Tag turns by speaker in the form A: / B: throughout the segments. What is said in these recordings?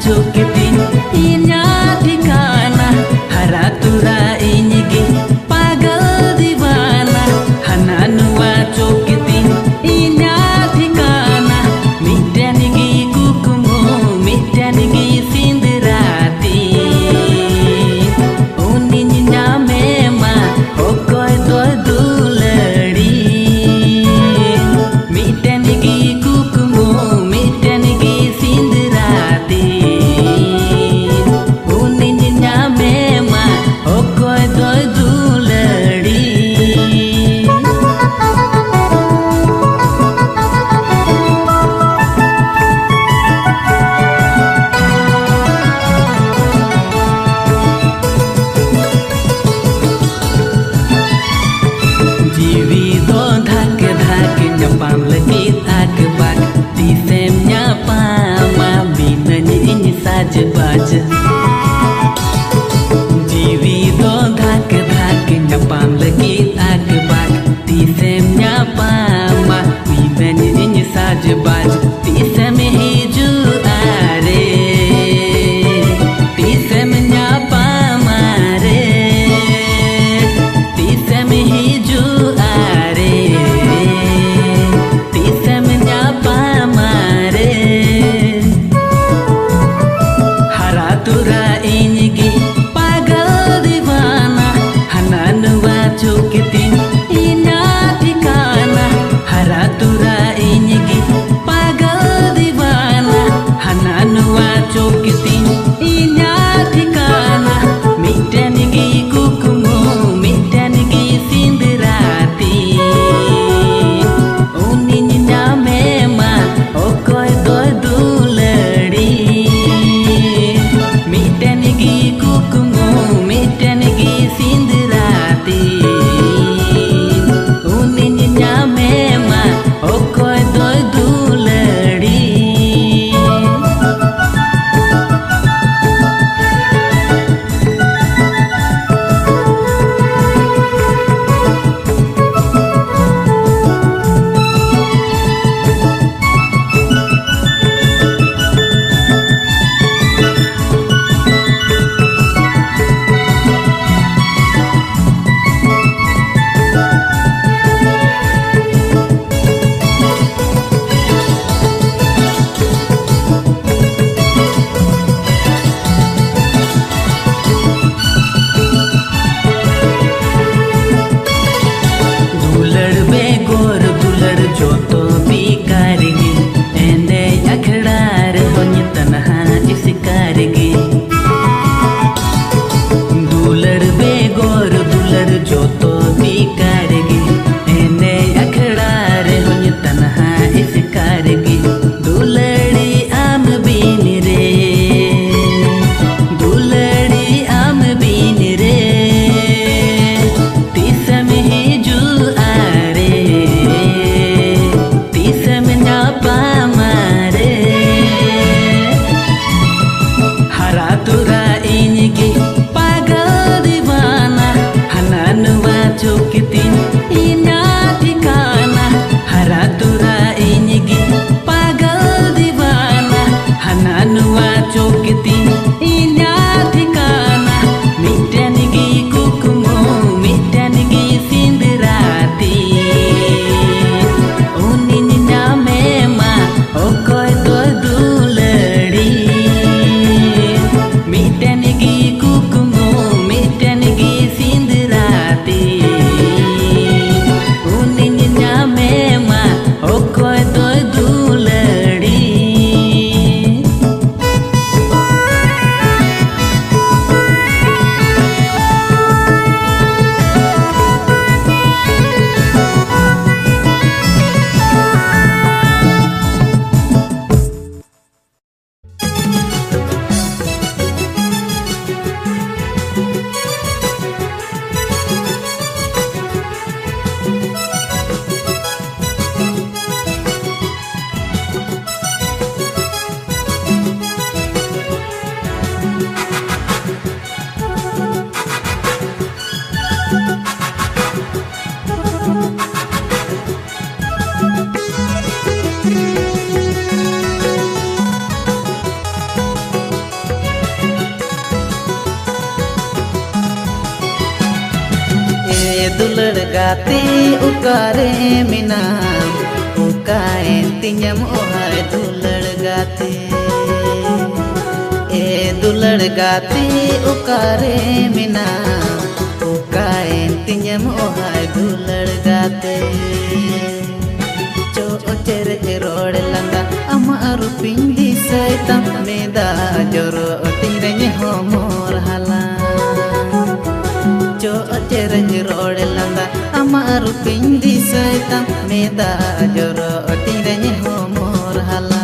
A: choketin inya dikana haratura inyigi pagal divana hananua choketin inya dikana midanigi kukumu midanigi sindirati uninya mema okoy to duladi midanigi kukumu midanigi sindirati uninya दुलड़ गाते उकारे मिनाम उकाए तिंजम ओहाय दुलड़ गाते ए दुलड़ गाते उकारे मिनाम उकाए तिंजम ओहाय दुलड़ गाते चो चेरे road लंगा अमारु पिंडी सैतम मेदा जोरो तिरने हो मोर हाला चो चेरे रोड लंगा अमारु पिंडी सैतम मेदा जोरो तिरने हो मोर हाला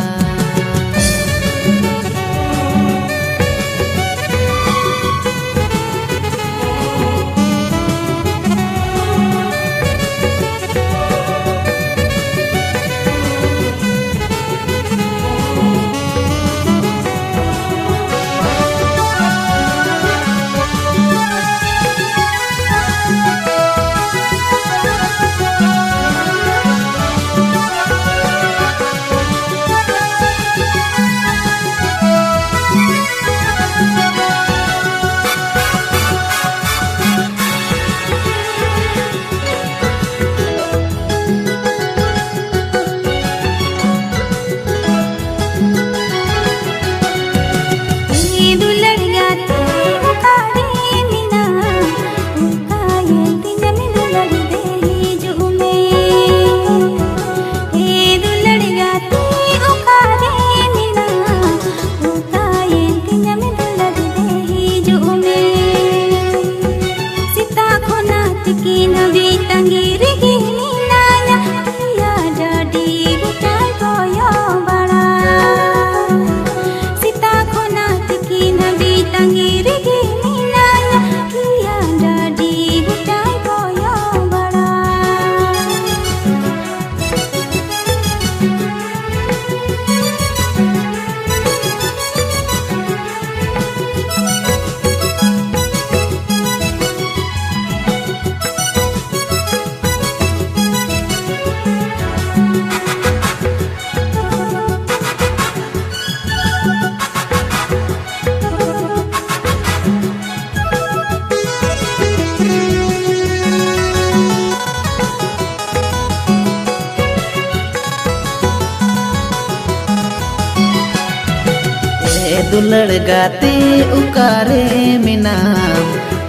A: दुलड़ गाते उकारे मिनाम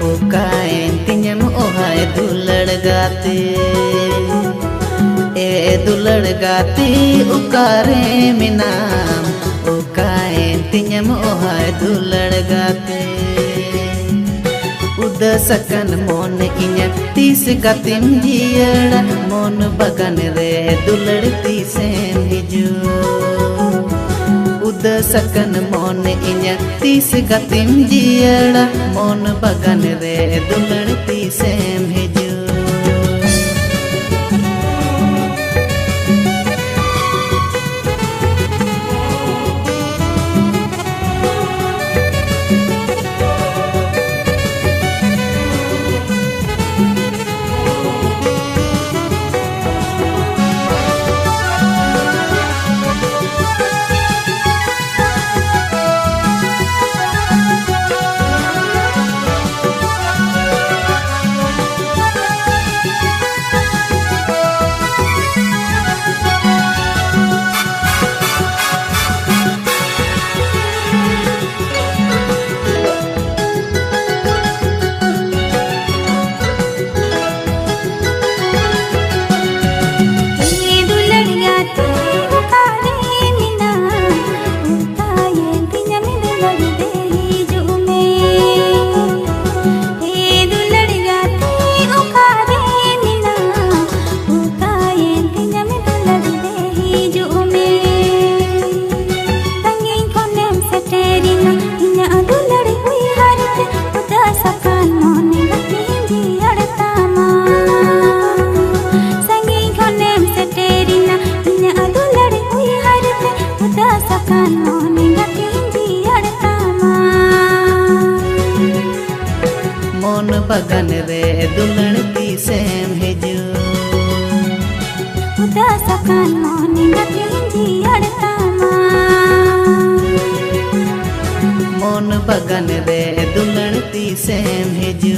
A: उकाए तिंजम ओहाय दुलड़ गाते ए दुलड़ गाते उकारे मिनाम उकाए तिंजम ओहाय दुलड़ गाते उद सकन मोन इन्या तीस गतिम जियड़ा मोन बगन रे दुलड़ तीसेन हिजू उद सकन मोन इन्या तीस गतिम जियड़ा मोन बगन रे दुलड़ तीसेम हिजू मोन बगन रे दुलड़ तीसेम हिजू
B: उदासकान मोन गतिंजी अड़तामा
A: मोन बगन रे दुलड़ तीसेम हिजू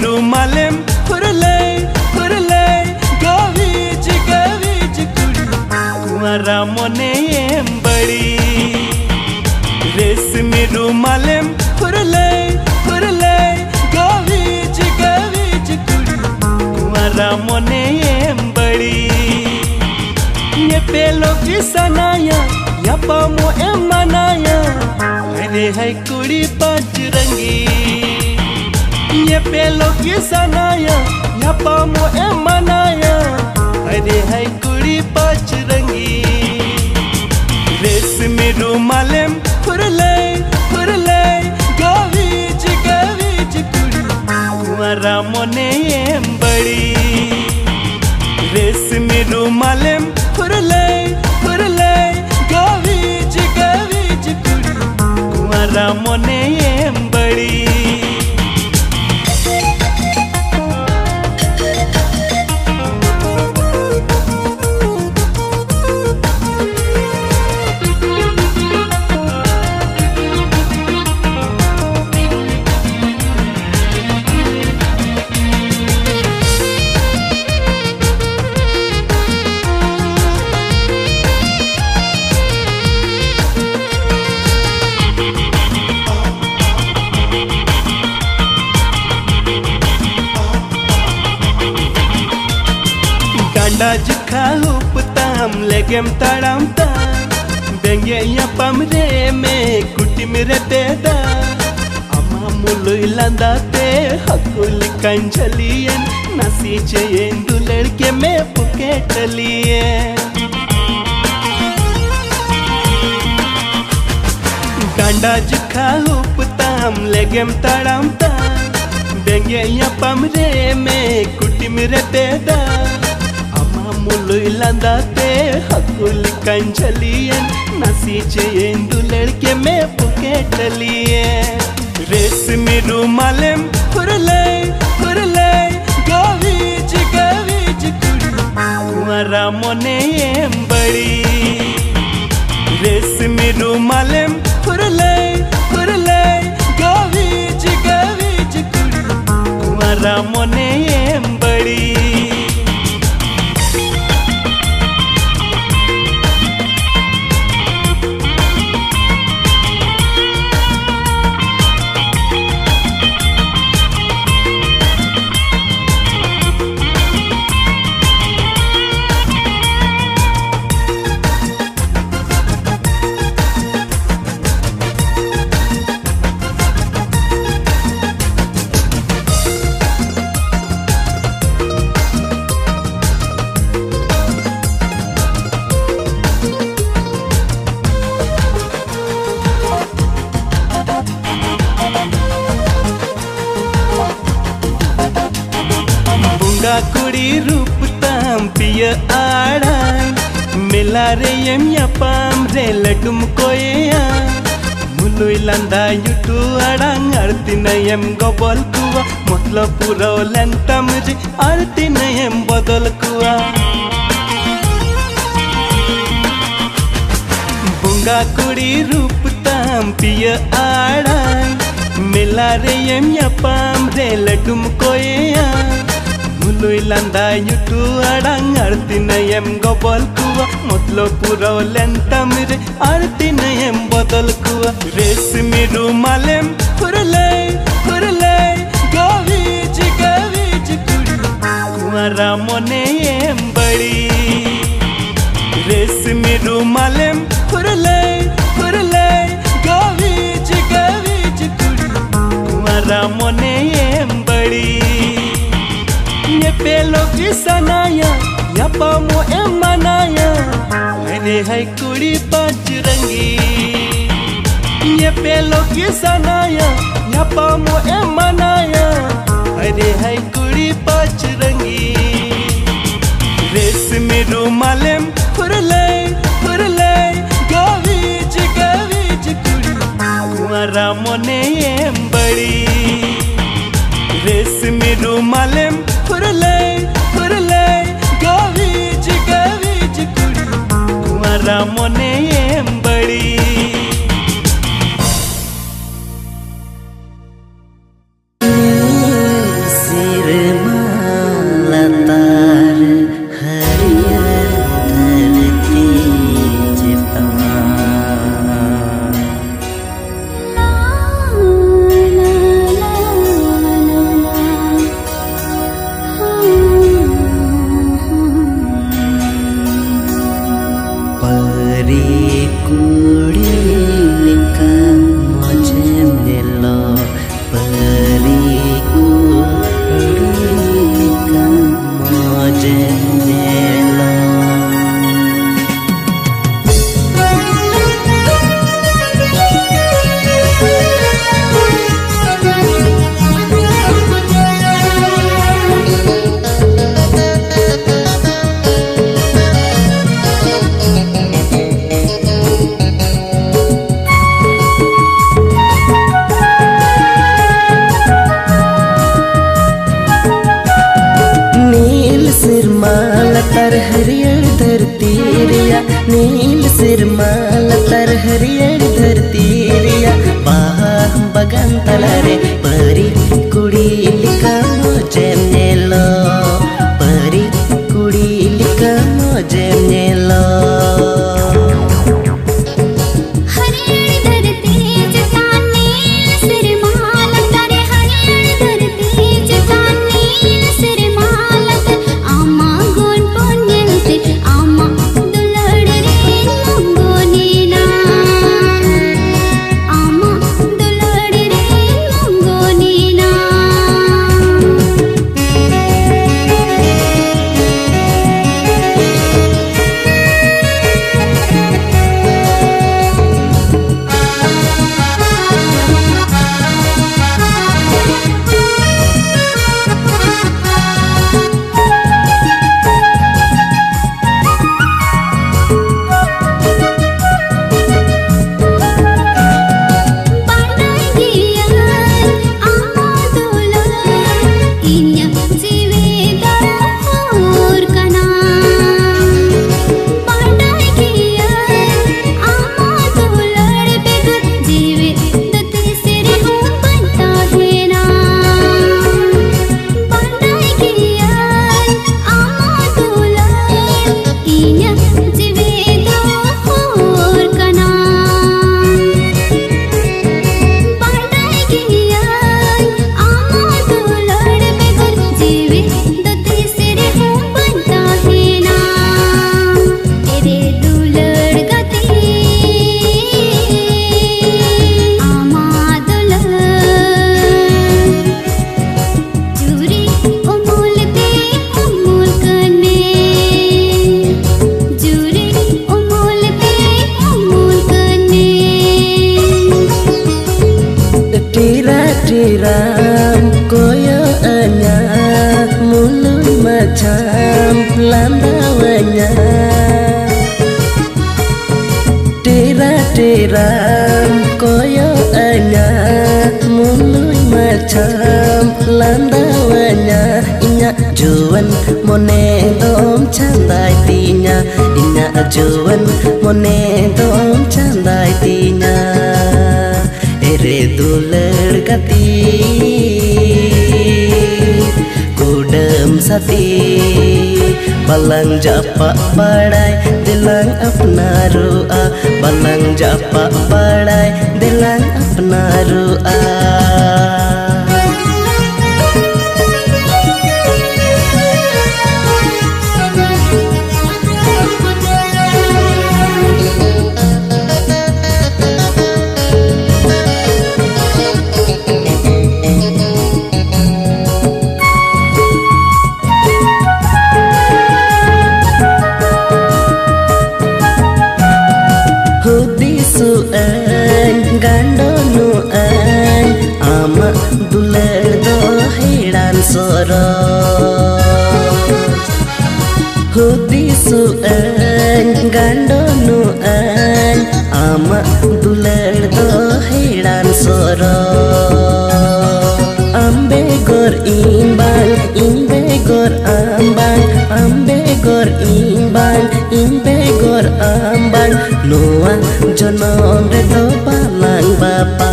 C: रुमालेम फुरले फुरले गवीज गवीज कुड़ी कुंवारा मने बड़ी रेशमी रुमालेम फुरले फुरले गवीज गवीज कुड़ी कुंवारा मने बड़ी ये पेलो की सनाया या पामो मनाया अरे है कुड़ी पांच रंगी ये पेलो की सनाया या पामो मनाया अरे है कुड़ी पांच रंगी रेशमी रुमालेम फुरले फुरले गवीज गवीज कुड़ी कुंवारा मने बड़ी रेशमी रुमालेम फुरले फुरले गवीज गवीज कुड़ी कुंवारा मने बड़ी Ganda jika huputam legem taram ta Benge ya pamre me kuti mere teda Ama mulu ilanda te hakul kanjaliyen Nasi chayen du ladke me puketaliyen Ganda jika huputam legem taram ta Benge ya pamre me kuti mere teda मुलु इलांदा ते हकुल कंजलियन नसी चेंदु लड़के में पुकेटलियन रेशमी रुमालेम फुरले फुरले गवीज गवीज कुड़ी कुंवारा मने बड़ी रेशमी रुमालेम फुरले फुरले गवीज गवीज कुड़ी कुंवारा मने बड़ी कुड़ी रूप ताम पिय आड़ाई मिला रे यम या पाम रे लडुम कोया मुलु इलांदा युटु आड़ांग आरती नयम गबल कुआ मतलब पूरा लंतम रे आरती नयम बदल कुआ बुंगा कुड़ी रूप ताम पिय आड़ाई मिला रे यम या पाम रे लडुम कोया मुलु इलांदा युटु आड़ांग आरती नयम गबल कुआ मतलब पूरा लंतम रे आरती नयम बदल कुआ रेशमी रुमालेम फुरले फुरले गवीज गवीज कुड़ी कुंवारा मने बड़ी रेशमी रुमालेम फुरले फुरले गवीज गवीज कुड़ी कुंवारा मने बड़ी ये पेलो की सनाया या पामो मनाया अरे है कुड़ी पांच रंगी ये पेलो की सनाया या पामो मनाया अरे है कुड़ी पांच रंगी रेशमी रुमालेम फुरले फुरले गवीज गवीज कुड़ी कुंवारा मने बड़ी रेशमी रुमालेम फुरले फुरले गवीज गवीज कुड़ी कुंवारा मने बड़ी
A: हरियर धरती रिया बाह बगान तलारे परी कुड़ी लिका मोजे नेलो परी कुड़ी लिका मोजे नेलो Tiram koyo anya mulut macam landawanya Tiram koyo anya mulut macam landawanya Inya juan mone dom candai tinya Inya juan mone dom candai tinya रे दुलड़ गती कुडम सती बलंग जापा पड़ाई दिलंग अपना रुआ बलंग जापा पड़ाई दिलंग अपना रुआ gandonu an ama dular do hidan soro hudisu an gandonu an ama dular do hidan soro ambe gor imbang ambe gor ambang Noa jonom redo balang bapa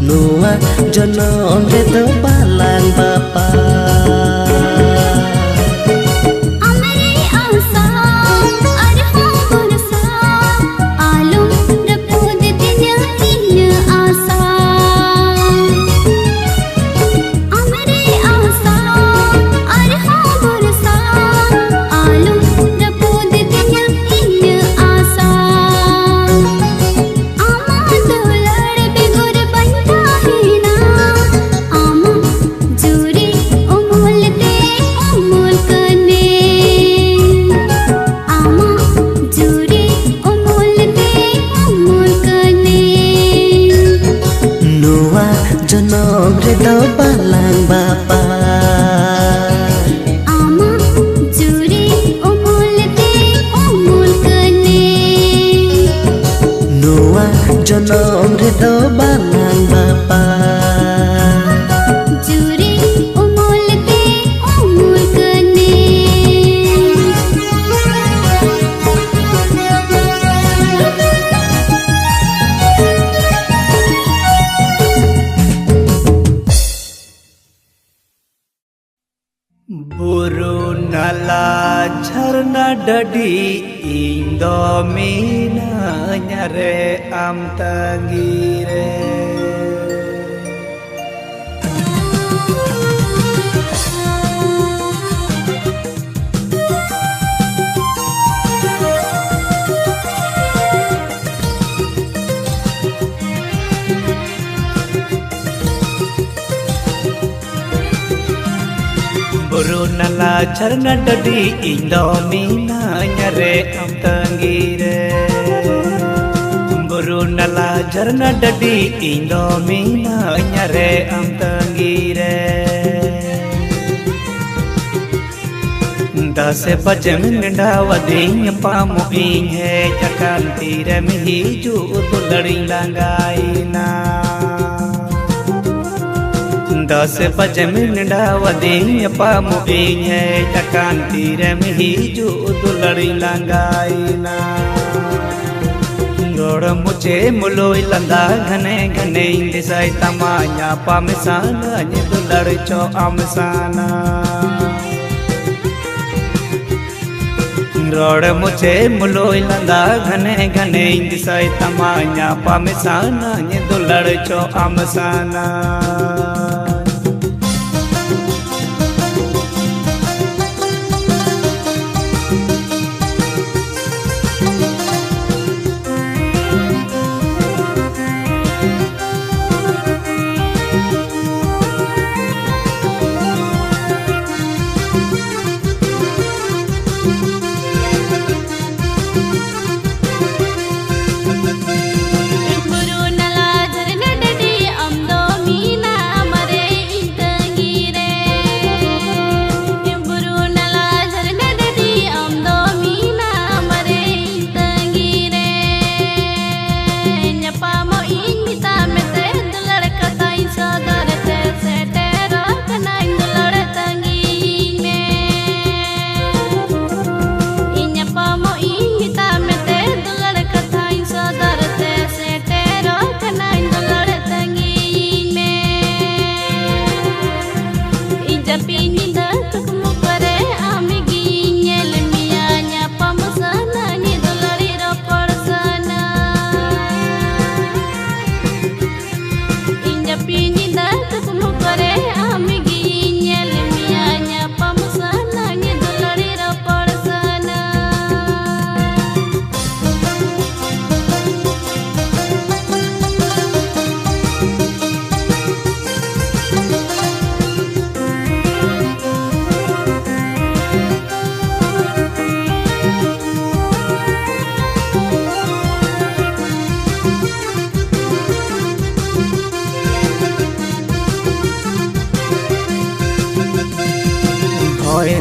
A: Noa jonom redo balang bapa jonom redo balang bapa ama juri umul kene Noa jonom redo balang bapa juri umul kene नाला झरना डडी इंदो मीना रे आम तंगीरे Buru nala झरना डडी इंदो मीना रे आम तंगीरे Buru nala झरना डडी इंदो मीना रे आम तंगीरे दस बजे मिंडा वदिंग पामु इंगे जकान तीरे में हिजू दुलड़ी लंगाईना दस बजे मिंडा वदिंग पामु इंगे जकान तीरे में हिजू दुलड़ी लंगाईना रोड मुझे मुलोई लंदा घने घने इंदिसाई तमाया पामिसाना ये दुलड़ चो आमसाना रोड मुझे मुलोई लंदा घने घने इंदिसाई तमाया पामिसाना ये दुलड़ चो आमसाना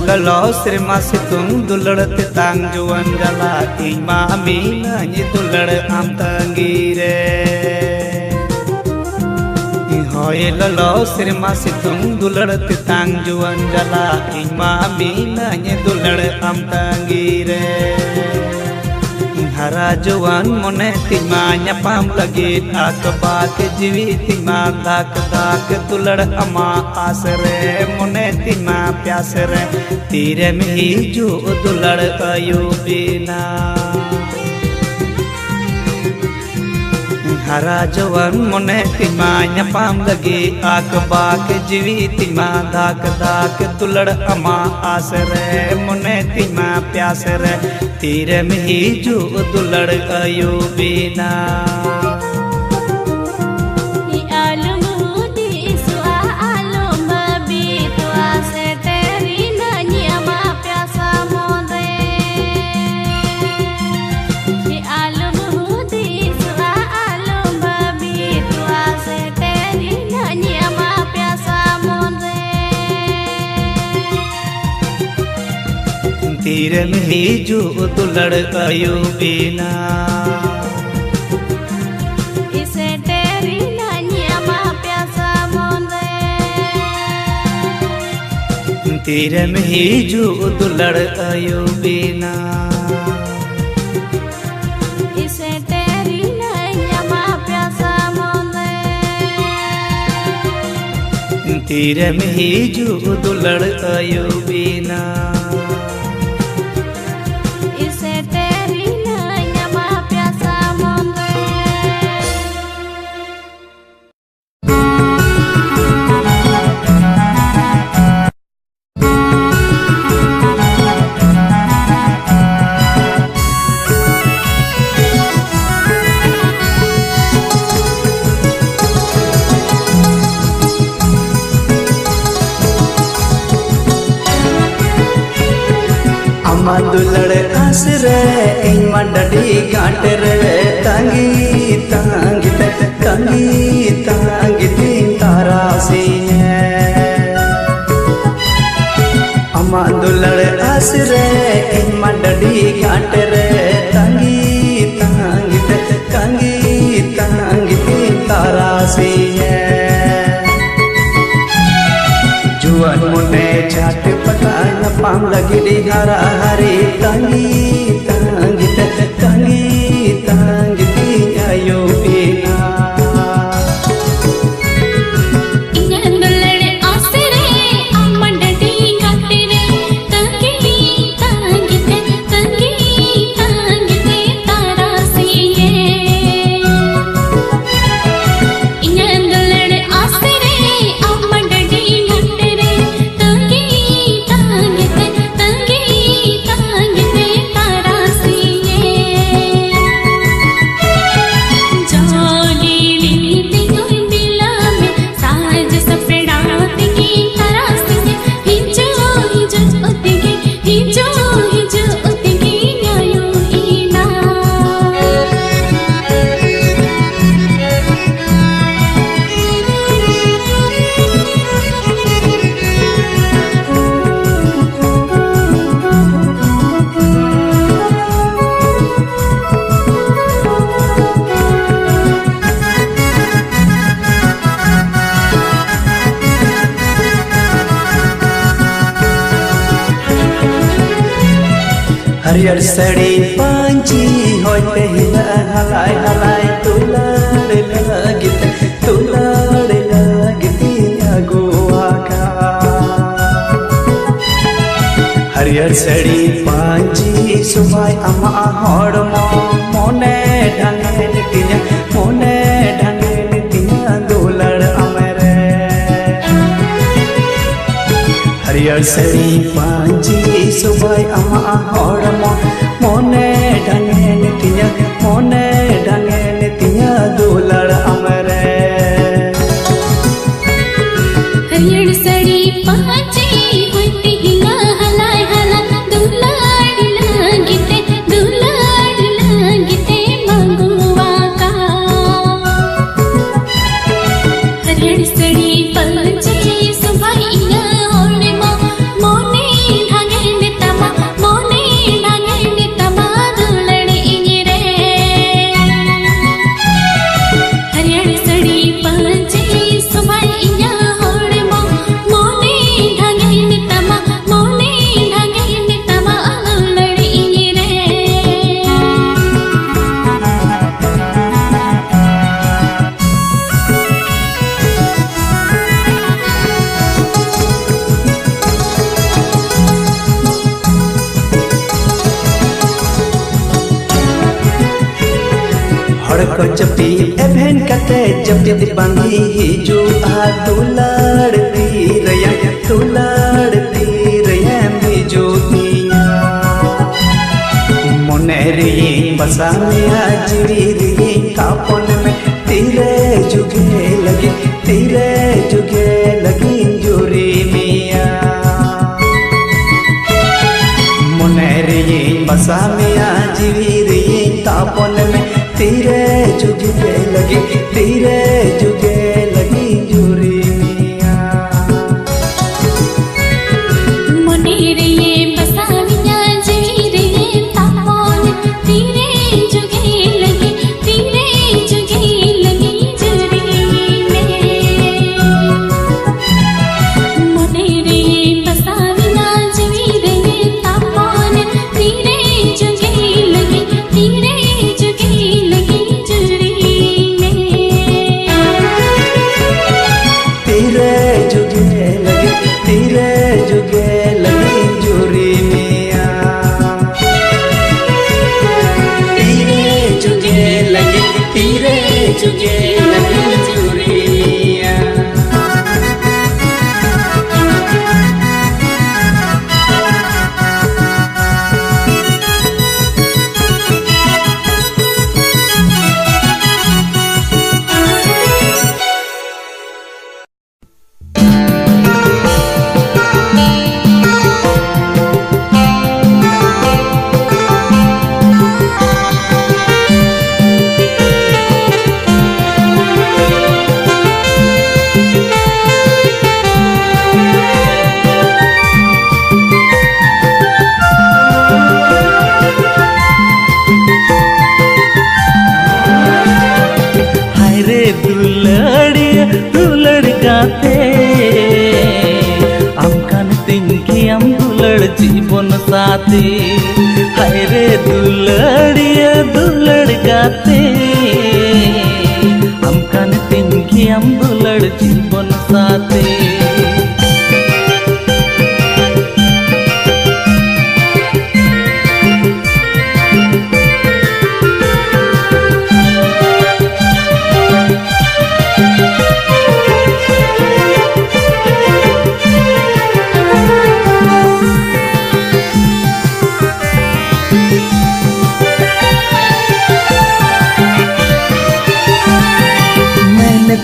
A: Lalo sirma situng dulad tang juan jala ima mina ye dulad am tangire Hoy lalo sirma situng dulad tang juan jala ima mina ye dulad am tangire Hara juan mone tima nyapam lagi akbak jiwi tima dak dak dulad ama asre mone tima pyasre तीरे में हिजू दुलड़ अयूबीना हरा जवन मने तिमा न्यापाम लगी आक बाक जीवी तिमा दाक दाक दुलड़ अमा आसरे मने तिमा प्यासरे तीरे में हिजू दुलड़ अयूबीना तीरे में हिजू दुलड़ अयूबीना इसे तेरी नानियामा प्यासा मोंदे तीरे में हिजू दुलड़ अयूबीना इसे तेरी नानियामा प्यासा मोंदे तीरे में हिजू दुलड़ अयूबीना अमा दुलड़ आसरे इमा डडी गांटे रे तांगी तांगी तांगी तांगी तीन तारा सी अमा दुलड़ आसरे इमा डडी गांटे रे तांगी तांगी तांगी तांगी तीन तारा सी जुआन मुने छाट पता न पाम लगी हरा हरी तांगी तांगी तांगी तांगी तीनायो पीना हरियर सड़ी पांची होते हिला हलाय हलाय तुलाड़ लगती अगुआ का हरियर सड़ी पांची सुबह अमा हड़मो मोने ढंगे तिया दुलड़ अमरे हरियर सड़ी पांची सुबह अमा हड़मो मोने ढंगे तिया दुलड़ अमरे
B: हरियर सड़ी पांची होती हिला हलाय हला दुलाड़ लगते मगुआ का हरियर सड़ी पांची सुबह
A: को जपी एभेन कते जपी बांधी हिजू आ दुलाड़ती रया बिजू दिया मोने रे बसा में आजरी रे कापन में तेरे जुगे लगी जोरी मिया मोने रे बसा में आजरी रे कापन में तेरे जुगे लगी जोरी मिया
B: मोने रे बसा मिया जी रे तापोन तेरे जुगे लगी जोरी में
A: आमकान तिंकी आम दुलड़ जीवन साथी हाय रे दुलड़िया दुलड़ गाते आमकान तिंकी आम दुलड़ जीवन साथी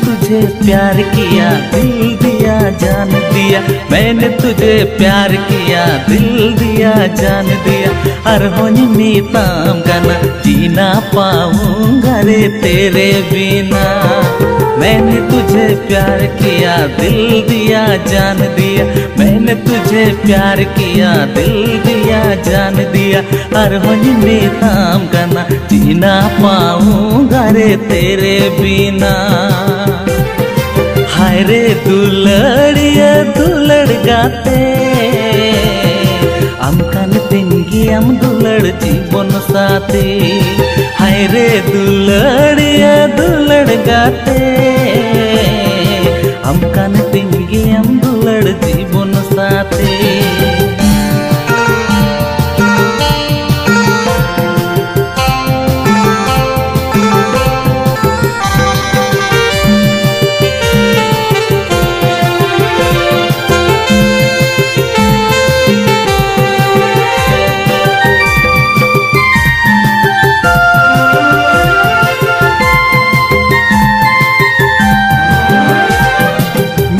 A: तुझे प्यार किया दिल दिया जान दिया मैंने तुझे प्यार किया दिल दिया जान दिया हर होनी मीताम गाना जीना पाऊंगा रे तेरे बिना मैंने तुझे प्यार किया दिल दिया जान दिया मैंने तुझे प्यार किया दिल दिया जान दिया हर होनी मीताम गाना जीना पाऊंगा रे तेरे बिना हाय रे दुलड़िया दुलड़ गाते आमकान तिंगी आम दुलड़ जीवन साथी हाय रे दुलड़िया दुलड़ गाते आमकान तिंगी आम दुलड़ जीवन साथी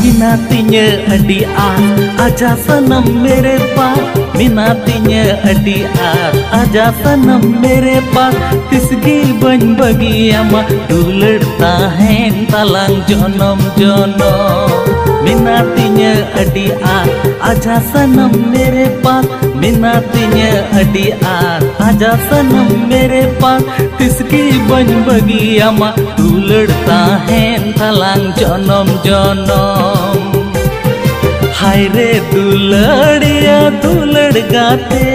A: मिनातिnya अडी आजा सनम मेरे पास मिनातिnya अडी आजा सनम मेरे पास तिसगी बन बगी आमा दुलड़ता है तलांग जनम जनम मिनातिnya अडी आजा सनम मेरे पास मिनातिnya अडी आजा सनम मेरे पास तिसगी बन बगी आमा दुलड़ता है तलांग जनम जनम हाय रे दुलड़िया दुलड़ गाते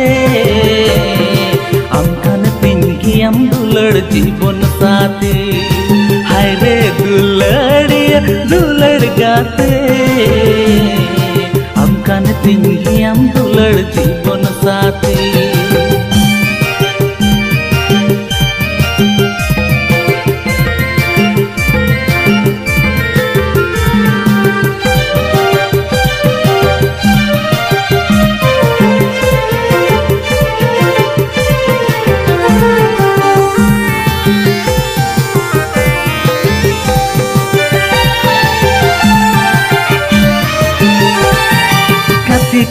A: आमकान तिंगी आम दुलड़ जीवन साथी हाय रे दुलड़िया दुलड़ गाते आमकान तिंगी आम दुलड़ जीवन साथी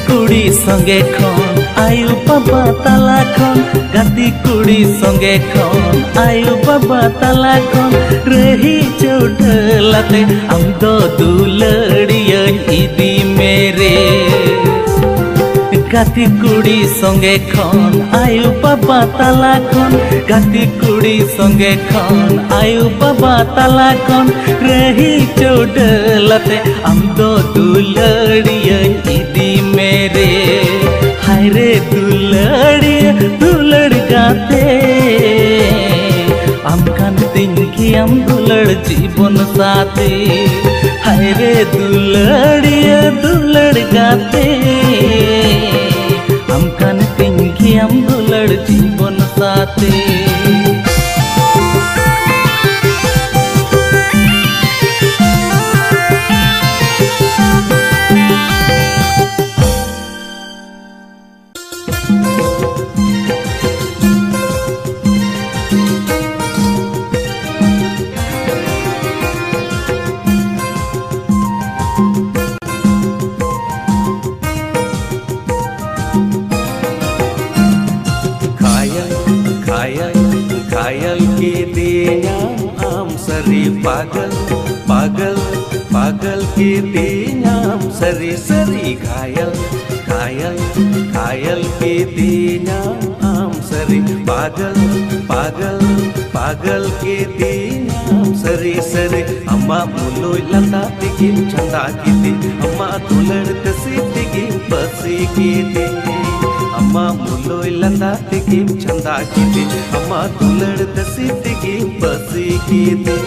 A: कुड़ी संगे खन आयु बाबा ताला खन गाती कुड़ी संगे खन आयु बाबा ताला खन रही चौडलाते हम दो दुलड़िया इदी मेरे गाती कुड़ी संगे खन आयु बाबा ताला खन गाती कुड़ी संगे खन आयु बाबा ताला खन रही चौडलाते हम दो दुलड़िया इदी मेरे हाय रे दुलड़िया दुलड़ गाते आमकान तिंगी आम दुलड़ जीवन साथी हाय रे दुलड़िया दुलड़ गाते आमकान तिंगी आम दुलड़ जीवन साथी घायल के देना आम सरी पागल पागल पागल के देना आम सरी सरी घायल घायल घायल के देना
C: आम सरी पागल पागल पागल के दीनाम सरी सरी अम्मा मुलोय लता तिगिम चंदा कीते अम्मा तुलड़ सिद्धिगिम पसी कीते अम्मा मुलोय लता तिगिम चंदा कीते अम्मा तुलड़ सिद्धिगिम पसी कीते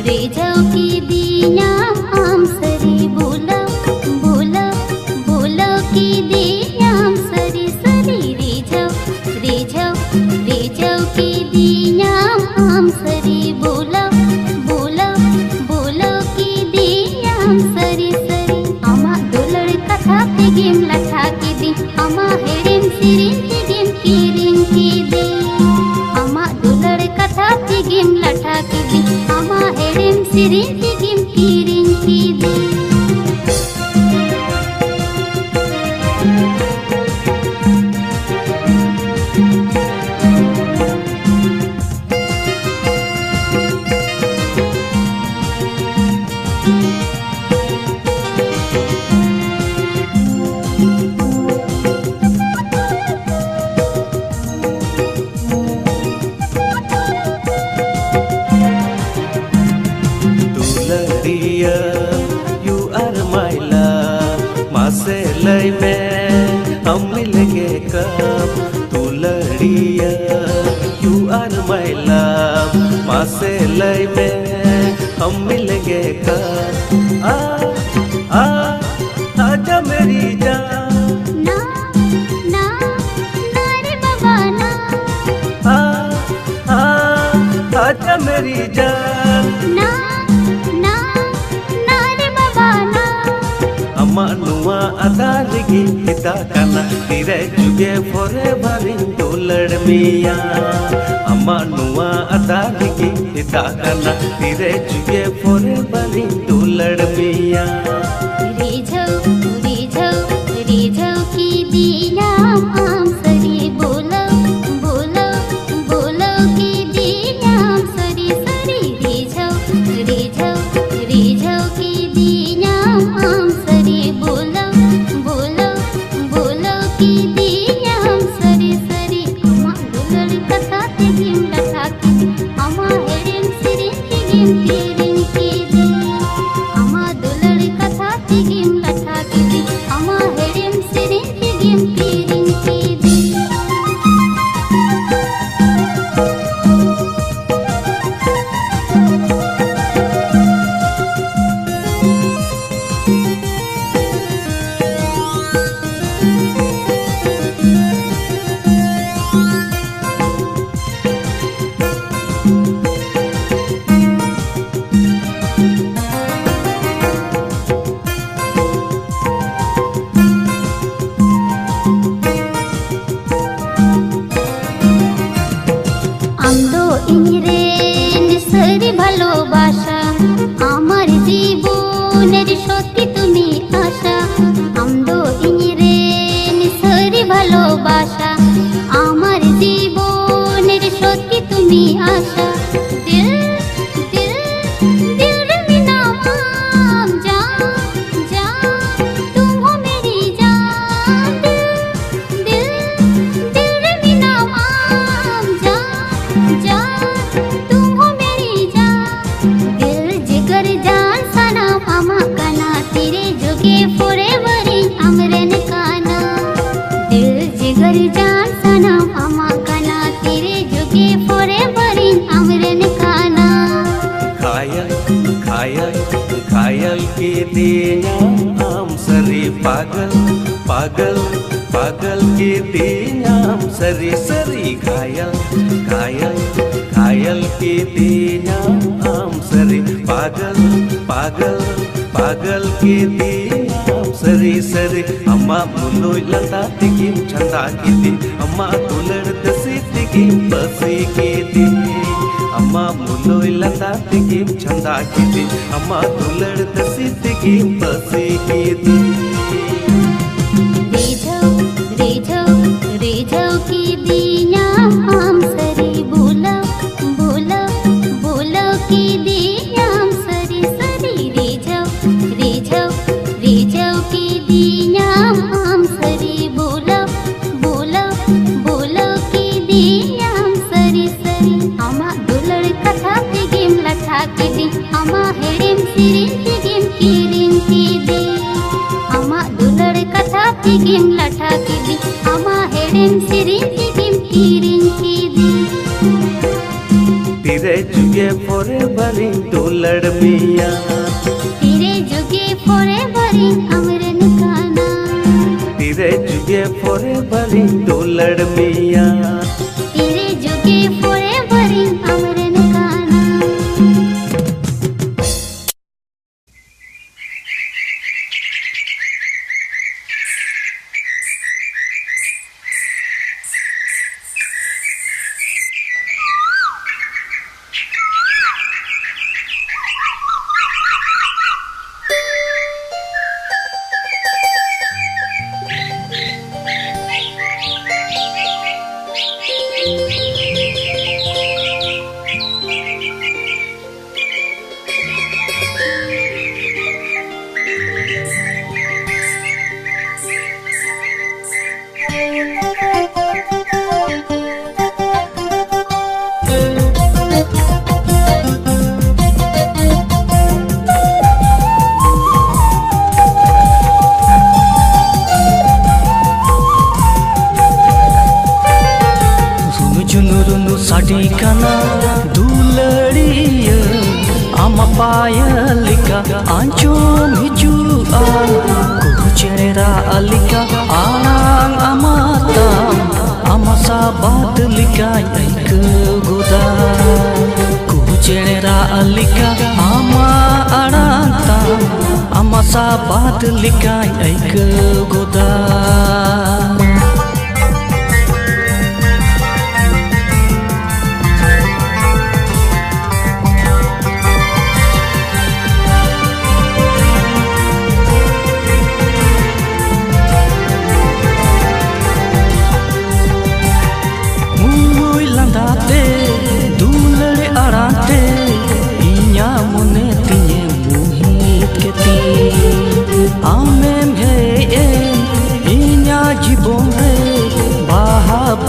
B: रेझव की दिया आम सरी बोलो बोलो बोलो की दिया आम सरी सरी रेझव की दिया आम सरी बोलो बोलो बोलो की दिया आम सरी सरी अमा दुलड़ कथा तिगिम लठा की दी अमा हेड़ेम सिरिन तिगिम कीरिन की दी अमा दुलड़ कथा तिगिम लठा की दी अमा हेड़ेम सिरिन तिगिम कीरिन की दी
C: You are my love मासे लय में हम मिलेंगे कब तू लड़िया You are my love मासे लय में हम मिलेंगे कब आ आजा मेरी जान
B: ना ना ना रे बाबा ना
C: आजा मेरी जान
B: ना
C: अम्मा नुआ अदालगी हिता काना तिरे जुगे forever in दुलड़ मिया अम्मा नुआ अदालगी हिता काना तिरे जुगे forever in दुलड़ मिया
B: रेझव की दिया आम सरी बोलो बोलो बोलो की दिया आम सरी सरी रेझव की दिया आम सरी बोलो बोलो बोलो की दिया आम सरी सरी अमा दुलड़ कथा तिगिम लठा की अमा हेड़ेम सिरिन तिगिम कीरिन की दी अमा दुलड़ कथा तिगिम लठा की अमा हेड़ेम सिरिन तिगिम कीरिन की दी আমদো ইংরেন সরি ভালোবাসা আমার জীবনের সত্যি তুমি আশা আমদো ইংরেন সরি ভালোবাসা আমার জীবনের সত্যি তুমি আশা দিল দিল दिल में नाम जान तुम हो मेरी जान दिल दिल में नाम जान तुम हो मेरी जान दिल जिगर जान सना मामा काना तेरे जोगे forever in अमरन काना दिल जिगर जान सना मामा काना तेरे जोगे forever in अमरन काना
C: घायल घायल के दिया आम सरी पागल पागल पागल के दिया आम सरी सरी घायल घायल घायल के दिया आम सरी पागल पागल पागल के दिया आम सरी सरी अम्मा मुलोय लता तिगिम चंदा कीते अम्मा तुलड़ सिद्धिगिम पसी कीते अम्मा मुलोय लता तिगिम चंदा कीते अम्मा तुलड़ सिद्धिगिम पसी कीते
B: रेझव की दिया आम सरी बोलो बोलो बोलो की दिया आम सरी सरी रेझव की दिया आम सरी
C: दुलड़ मिया
B: तेरे जुगे forever अमरन काना
C: तेरे जुगे forever दुलड़ मिया
B: तेरे जुगे forever अमरन काना
C: साडी काना दुलड़िया आमा पायलिका आंचोम हिजुआ Kuchera अलिका आलांग amatam ama sabat lika ik goda kucera alika ama aranta ama sabat lika ik goda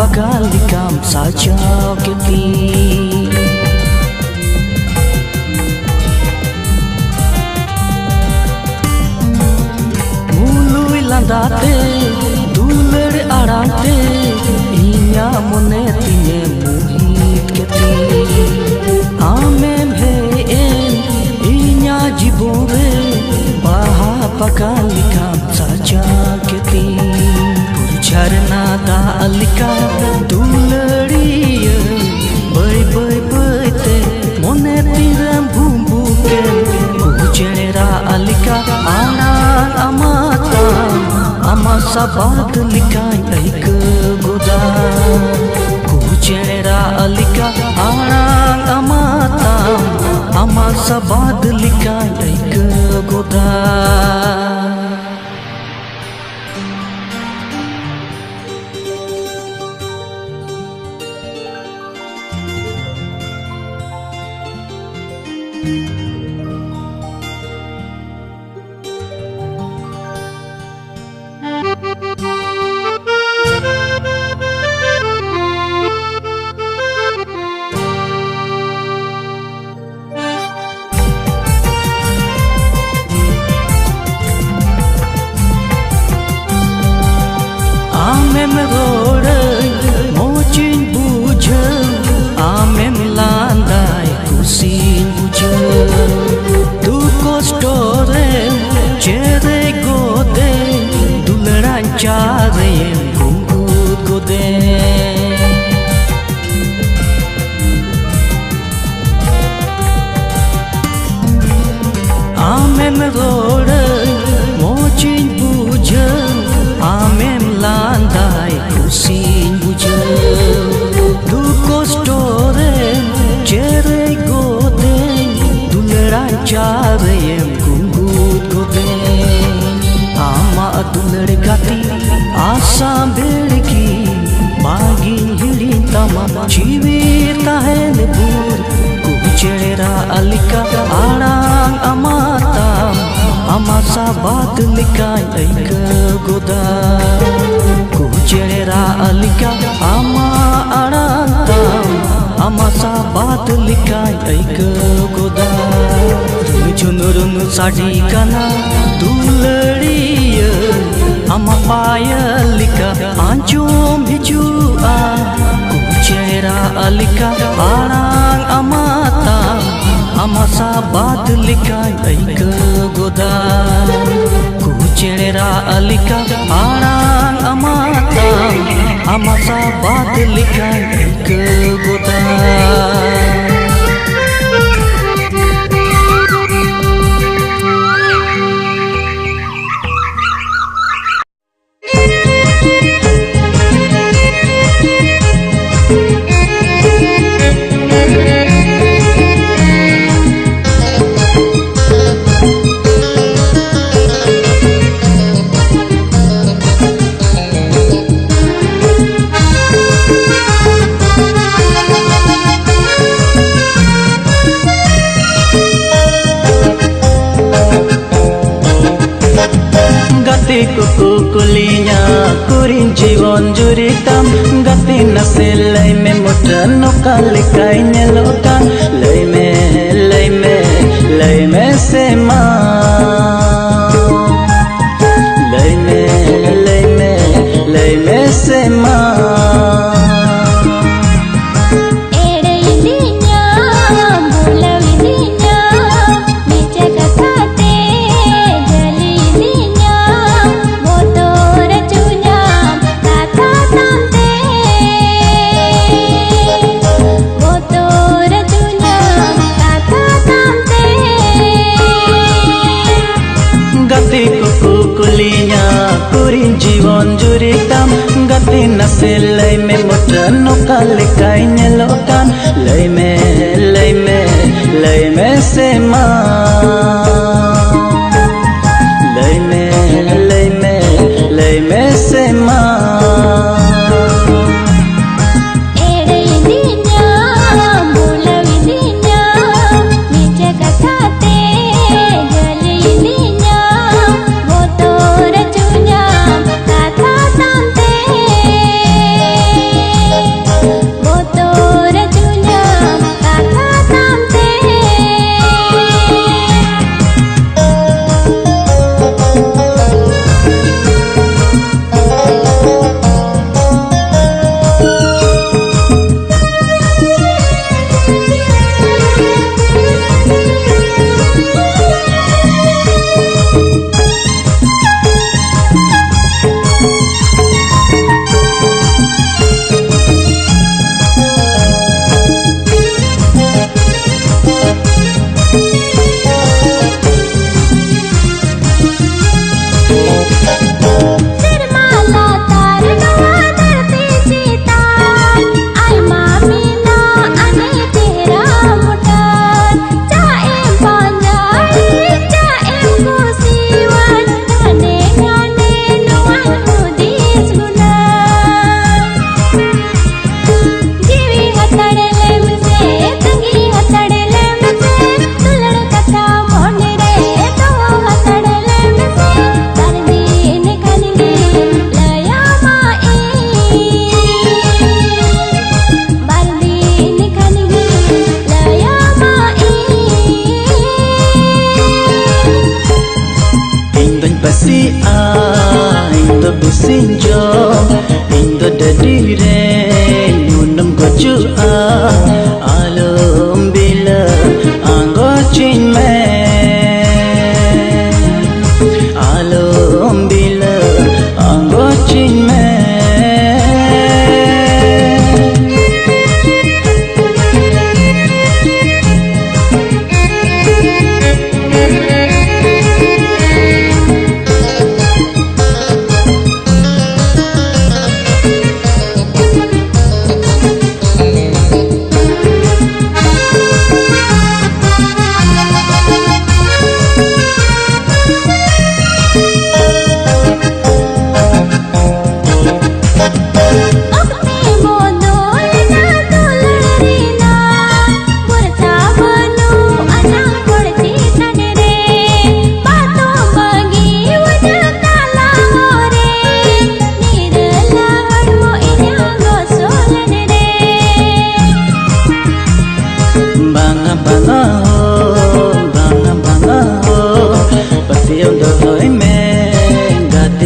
C: Bagalikam saja keti Mului landate duler arante inya monetinya muhit keti Amem heen inya jibore baha bagalikam saja keti Charna da alika dulariya bai bai bai te mone tiram bumbu ke kucera alika anang amata ama sabat lika ik goda kucera alika anang amata ama sabat lika ik goda Amem rodai mocin buja amem landai kusin buja tu kostore chere gode dularan chare gungut gode Amem rodai mocin buja amem landai kusin buja du kostore chere gode dularan chare gungut gode ama dulad gati asam bedki bagi hidin tama chivi tahen bur kuchera alika arang amatam ama sabat lika ik goda kucera alika ama arantam ama sabat lika ik goda chunurun sadi kana dulariya ama payalika anchum hijua kucera alika arang amatam
D: amasa badlika aika godan ku cerera alika arang amatam amasa badlika aika godan
C: kukulinya kurin jiwon juritam gati naselai me mutano kali kainya lokan lay me sema lay me sema jiwon juritam gati naselai me mutano kali kainya lokan lay me sema lay me sema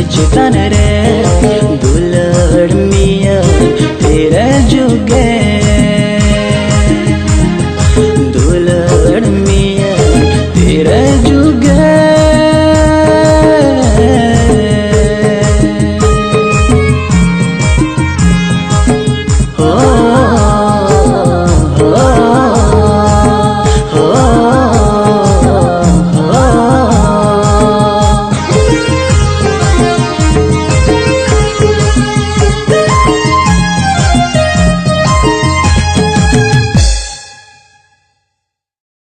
D: Chitane re